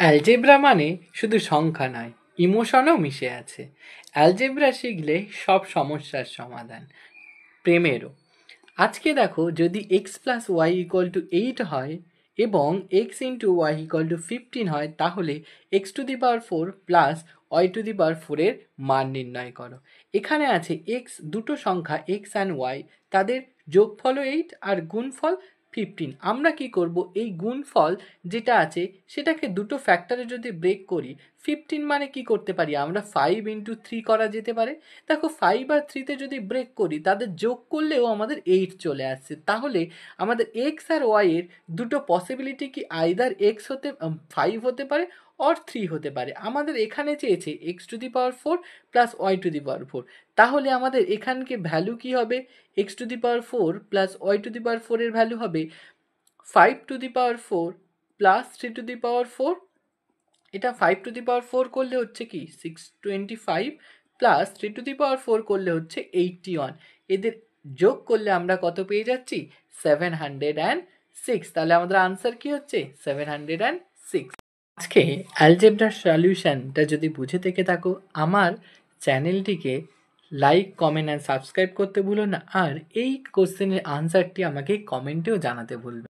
Algebra মানে শুধু সংখ্যা নয়, ইমোশনও মিশে আছে। অ্যালজেব্রা শিখলে সব সমস্যার সমাধান, প্রেমেরও। আজকে দেখো, যদি x plus y equal to 8 হয় এবং x into y equal to 15 হয়, তাহলে x to the power 4 plus y to the power 4 এর মান নির্ণয় করো। এখানে আছে এক্স, দুটো সংখ্যা এক্স অ্যান্ড ওয়াই, তাদের যোগফলও 8 আর গুণফল 15। আমরা কি করব, এই গুণফল যেটা আছে সেটাকে দুটো ফ্যাক্টরে যদি ব্রেক করি, 15 মানে কি করতে পারি আমরা, 5 ইন্টু 3 করা যেতে পারে। দেখো, 5 আর 3তে যদি ব্রেক করি, তাদের যোগ করলেও আমাদের 8 চলে আসছে। তাহলে আমাদের এক্স আর ওয়াই এর দুটো পসিবিলিটি কি, আইদার এক্স হতে 5 হতে পারে অর 3 হতে পারে। আমাদের এখানে চেয়েছে x to the power 4 plus y to the power 4। তাহলে আমাদের এখানকে ভ্যালু কি হবে, x to the power 4 plus y to the power 4 এর ভ্যালু হবে 5 টু দি পাওয়ার 4 প্লাস 3 টু দি পাওয়ার 4। এটা 5 টু দি পাওয়ার 4 করলে হচ্ছে কি 625, প্লাস 3 টু দি পাওয়ার 4 করলে হচ্ছে 81। এদের যোগ করলে আমরা কত পেয়ে যাচ্ছি, 706। তাহলে আমাদের আনসার কি হচ্ছে, 706। আজকে অ্যালজেব্রার সলিউশনটা যদি বুঝে থেকে থাকো, আমার চ্যানেলটিকে লাইক, কমেন্ট অ্যান্ড সাবস্ক্রাইব করতে ভুলো না। আর এই কোশ্চেনের আনসারটি আমাকে কমেন্টেও জানাতে ভুলবে।